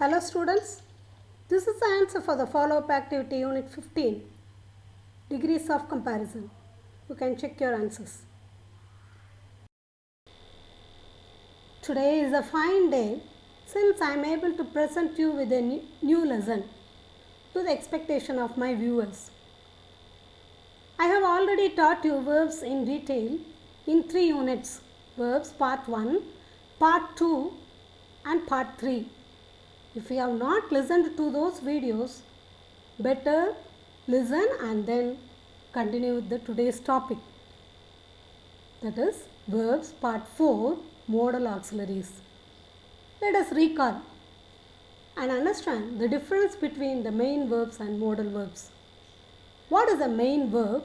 Hello students, this is the answer for the follow-up activity unit 15, degrees of comparison. You can check your answers. Today is a fine day since I am able to present you with a new lesson to the expectation of my viewers. I have already taught you verbs in detail in 3 units, verbs part 1, part 2 and part 3. If you have not listened to those videos, better listen and then continue with the today's topic. That is verbs part 4, modal auxiliaries. Let us recall and understand the difference between the main verbs and modal verbs. What is a main verb?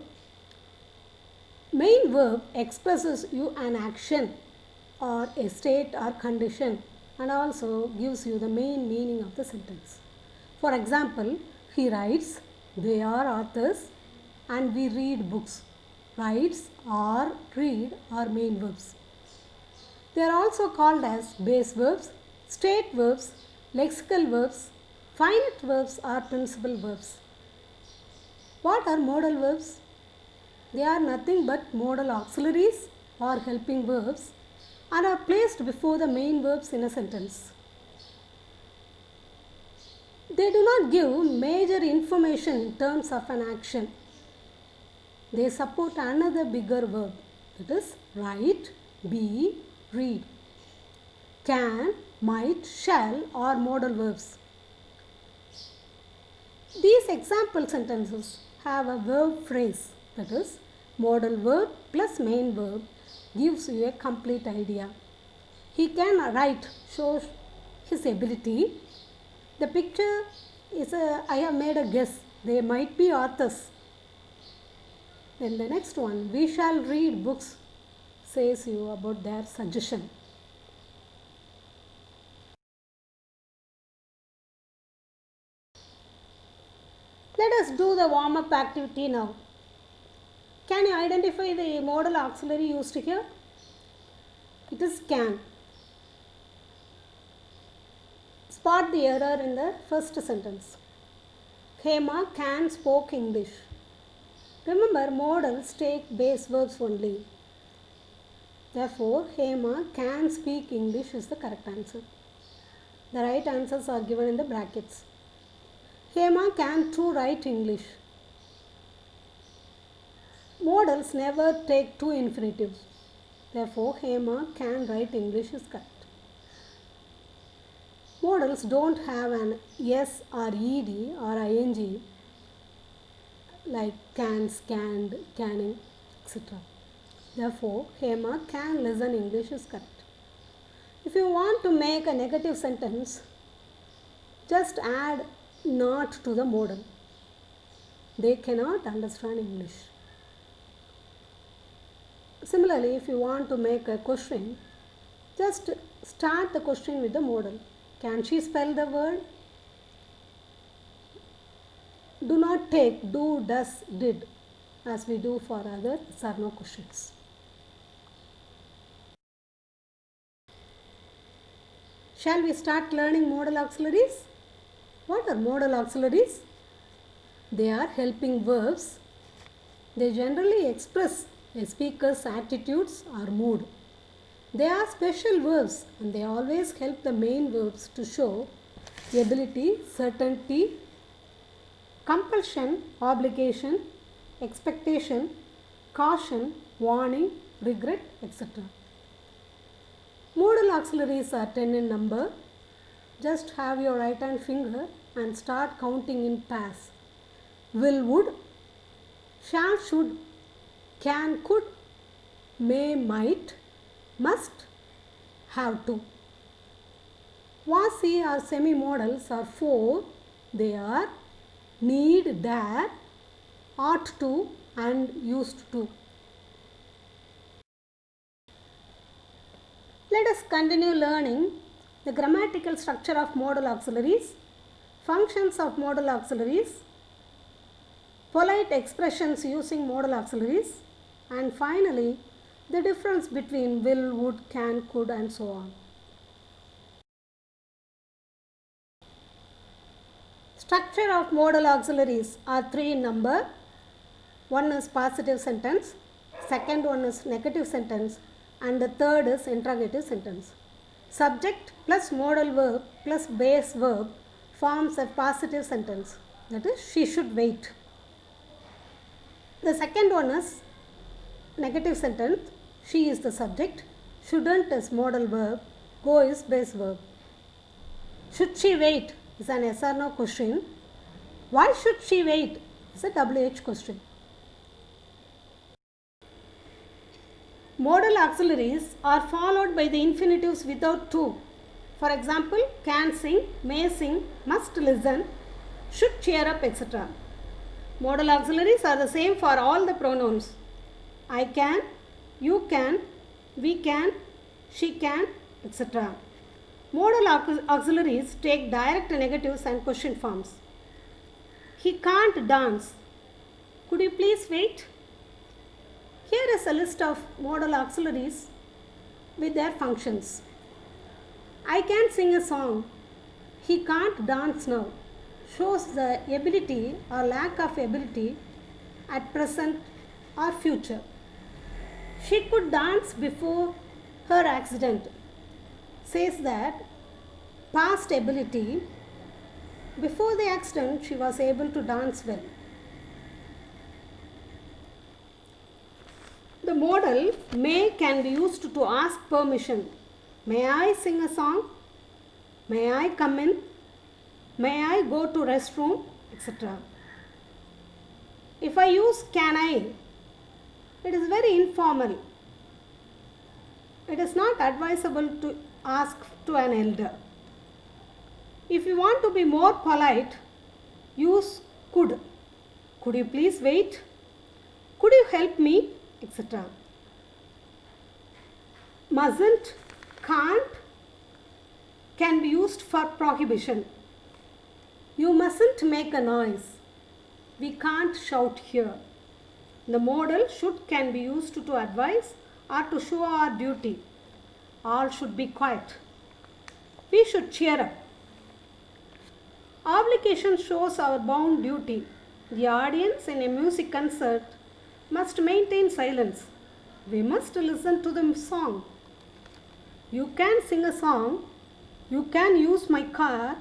Main verb expresses you an action or a state or condition and also gives you the main meaning of the sentence. For example, he writes, they are authors, and we read books. Writes or read are main verbs. They are also called as base verbs, state verbs, lexical verbs, finite verbs or principal verbs. What are modal verbs? They are nothing but modal auxiliaries or helping verbs and are placed before the main verbs in a sentence. They do not give major information in terms of an action. They support another bigger verb, that is write, be, read. Can, might, shall are modal verbs. These example sentences have a verb phrase, that is modal verb plus main verb gives you a complete idea. He can write shows his ability. The picture is I have made a guess. They might be authors. Then the next one, we shall read books, says you about their suggestion. Let us do the warm-up activity now. Can you identify the modal auxiliary used here? It is can. Spot the error in the first sentence. Hema can spoke English. Remember, modals take base verbs only. Therefore, Hema can speak English is the correct answer. The right answers are given in the brackets. Hema can too write English. Modals never take two infinitives. Therefore, Hema can write English is correct. Modals don't have an S or ED or ING like can, scanned, canning, etc. Therefore, Hema can listen English is correct. If you want to make a negative sentence, just add not to the modal. They cannot understand English. Similarly, if you want to make a question, just start the question with the modal. Can she spell the word? Do not take do, does, did as we do for other yes or no questions. Shall we start learning modal auxiliaries? What are modal auxiliaries? They are helping verbs. They generally express a speaker's attitudes or mood. They are special verbs and they always help the main verbs to show ability, certainty, compulsion, obligation, expectation, caution, warning, regret, etc. Modal auxiliaries are 10 in number. Just have your right hand finger and start counting in pairs. Will, would, shall, should, can, could, may, might, must, have to. Quasi or semi-modals are 4. They are need, dare, ought to and used to. Let us continue learning the grammatical structure of modal auxiliaries, functions of modal auxiliaries, polite expressions using modal auxiliaries, and finally the difference between will, would, can, could and so on. Structure of modal auxiliaries are three in number. One is positive sentence, second one is negative sentence, and the third is interrogative sentence. Subject plus modal verb plus base verb forms a positive sentence. That is, she should wait. The second one is negative sentence. She is the subject. Shouldn't is modal verb. Go is base verb. Should she wait is an yes or no question. Why should she wait is a WH question. Modal auxiliaries are followed by the infinitives without to. For example, can sing, may sing, must listen, should cheer up, etc. Modal auxiliaries are the same for all the pronouns. I can, you can, we can, she can, etc. Modal auxiliaries take direct negatives and question forms. He can't dance. Could you please wait? Here is a list of modal auxiliaries with their functions. I can sing a song. He can't dance now. Shows the ability or lack of ability at present or future. She could dance before her accident. Says that past ability. Before the accident, she was able to dance well. The modal may can be used to ask permission. May I sing a song? May I come in? May I go to restroom? Etc. If I use can I, it is very informal. It is not advisable to ask to an elder. If you want to be more polite, use could. Could you please wait? Could you help me? Etc. Mustn't, can't can be used for prohibition. You mustn't make a noise. We can't shout here. The modal should can be used to advise or to show our duty. All should be quiet. We should cheer up. Obligation shows our bound duty. The audience in a music concert must maintain silence. We must listen to the song. You can sing a song. You can use my car.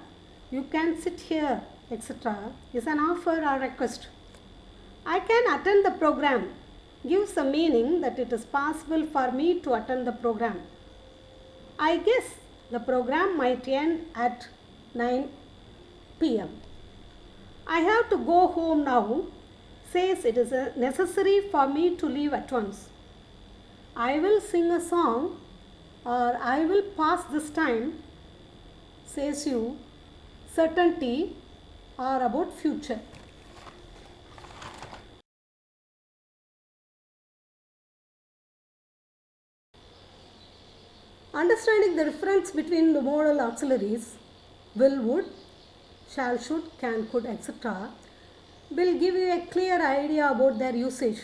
You can sit here, etc. is an offer or request. I can attend the program gives the meaning that it is possible for me to attend the program. I guess the program might end at 9 p.m. I have to go home now. Says it is necessary for me to leave at once. I will sing a song or I will pass this time. Says you certainty or about future. Understanding the difference between the modal auxiliaries will, would, shall, should, can, could, etc. will give you a clear idea about their usage.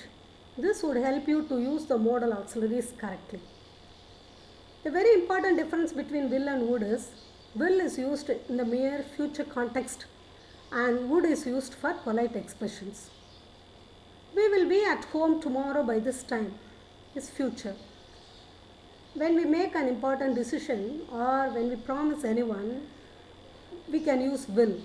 This would help you to use the modal auxiliaries correctly. A very important difference between will and would is will is used in the mere future context and would is used for polite expressions. We will be at home tomorrow by this time is future. When we make an important decision or when we promise anyone, we can use will.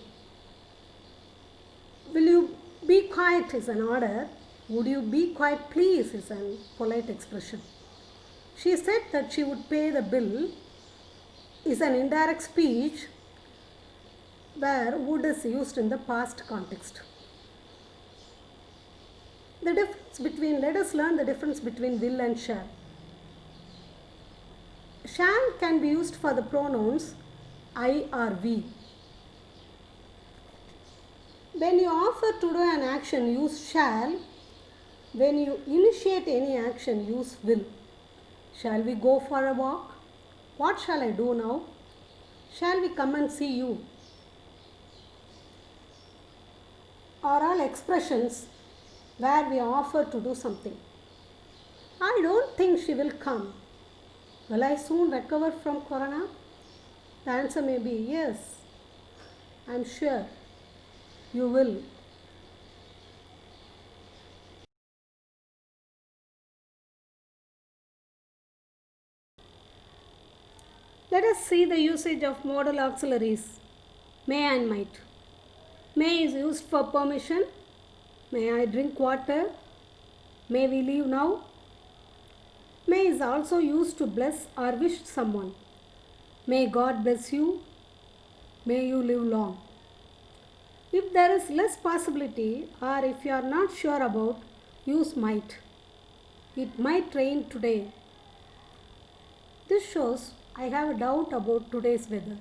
Will you be quiet is an order. Would you be quiet please is a polite expression. She said that she would pay the bill is an indirect speech where would is used in the past context. The difference between, let us learn the difference between will and shall. Shall can be used for the pronouns I or we. When you offer to do an action, use shall. When you initiate any action, use will. Shall we go for a walk? What shall I do now? Shall we come and see you? Are all expressions where we offer to do something. I don't think she will come. Will I soon recover from corona? The answer may be yes, I am sure. You will. Let us see the usage of modal auxiliaries. May and might. May is used for permission. May I drink water? May we leave now? May is also used to bless or wish someone. May God bless you. May you live long. If there is less possibility or if you are not sure about, use might. It might rain today. This shows I have a doubt about today's weather.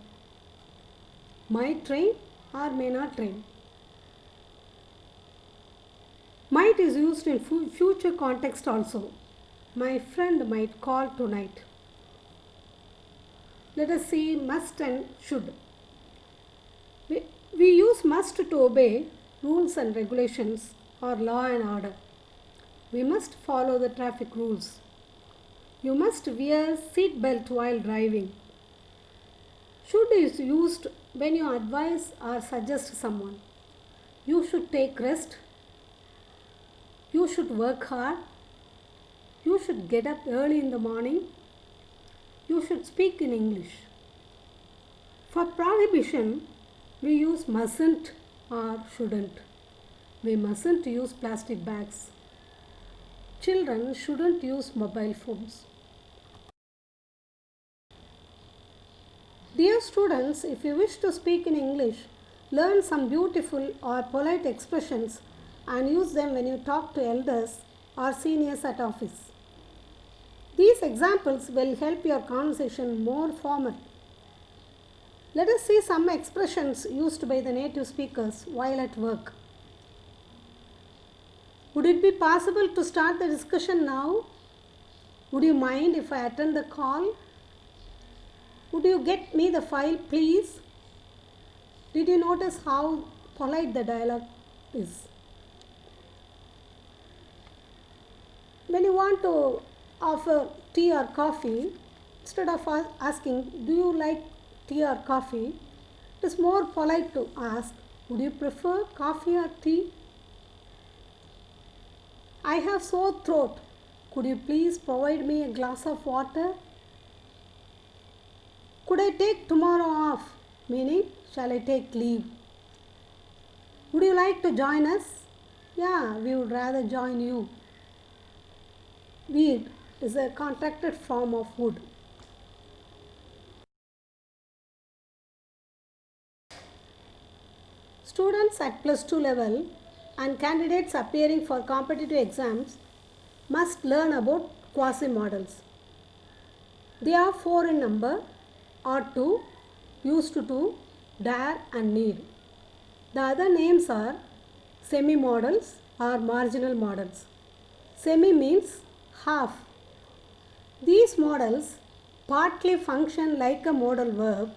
Might rain or may not rain. Might is used in future context also. My friend might call tonight. Let us see must and should. We use must to obey rules and regulations or law and order. We must follow the traffic rules. You must wear seat belt while driving. Should is used when you advise or suggest someone. You should take rest. You should work hard. You should get up early in the morning. You should speak in English. For prohibition, we use mustn't or shouldn't. We mustn't use plastic bags. Children shouldn't use mobile phones. Dear students, if you wish to speak in English, learn some beautiful or polite expressions and use them when you talk to elders or seniors at office. These examples will help your conversation more formal. Let us see some expressions used by the native speakers while at work. Would it be possible to start the discussion now? Would you mind if I attend the call? Would you get me the file, please? Did you notice how polite the dialogue is? When you want to offer tea or coffee, instead of asking, do you like tea or coffee, it is more polite to ask, would you prefer coffee or tea? I have sore throat. Could you please provide me a glass of water? Could I take tomorrow off? Meaning, shall I take leave? Would you like to join us? Yeah, we would rather join you. Weed is a contracted form of wood. Students at plus 2 level and candidates appearing for competitive exams must learn about quasi-modals. They are 4 in number: ought to, used to, dare and need. The other names are semi-modals or marginal modals. Semi means half. These modals partly function like a modal verb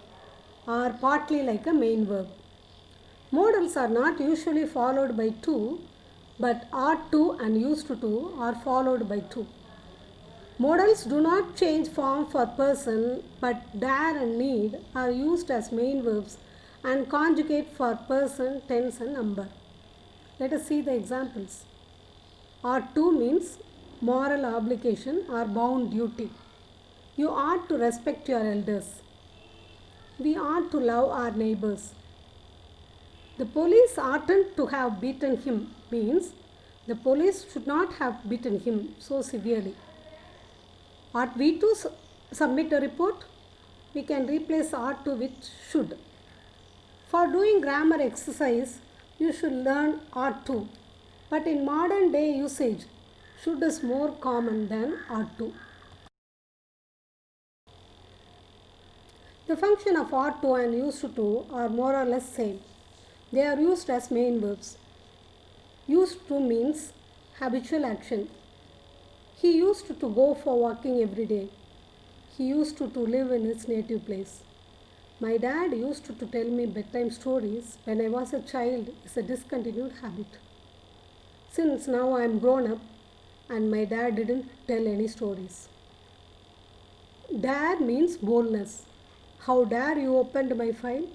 or partly like a main verb. Modals are not usually followed by to, but ought to and used to are followed by to. Modals do not change form for person, but dare and need are used as main verbs and conjugate for person, tense and number. Let us see the examples. Ought to means moral obligation or bound duty. You ought to respect your elders. We ought to love our neighbors. The police oughtn't to have beaten him means the police should not have beaten him so severely. Ought we to submit a report? We can replace ought to with should. For doing grammar exercise, you should learn ought to. But in modern day usage, should is more common than ought to. The function of ought to and used to are more or less same. They are used as main verbs. Used to means habitual action. He used to go for walking every day. He used to live in his native place. My dad used to tell me bedtime stories when I was a child is a discontinued habit. Since now I am grown up and my dad didn't tell any stories. Dare means boldness. How dare you opened my file?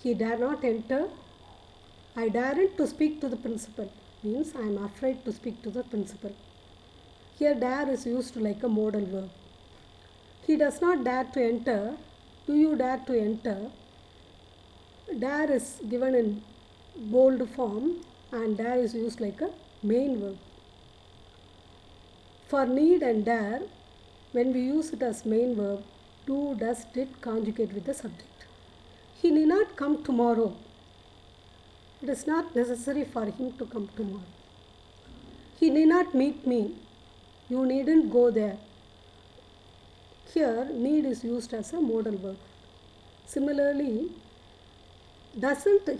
He dare not enter. I daren't to speak to the principal means I am afraid to speak to the principal. Here dare is used like a modal verb. He does not dare to enter. Do you dare to enter? Dare is given in bold form and dare is used like a main verb. For need and dare, when we use it as main verb, do, does, did conjugate with the subject. He need not come tomorrow. It is not necessary for him to come tomorrow. He need not meet me. You needn't go there. Here, need is used as a modal verb. Similarly,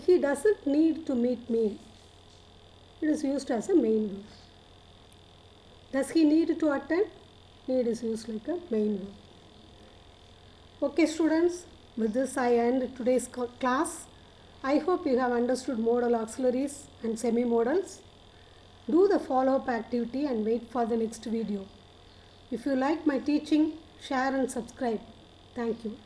he doesn't need to meet me. It is used as a main verb. Does he need to attend? Need is used like a main verb. Okay students, with this I end today's class. I hope you have understood modal auxiliaries and semi-modals. Do the follow-up activity and wait for the next video. If you like my teaching, share and subscribe. Thank you.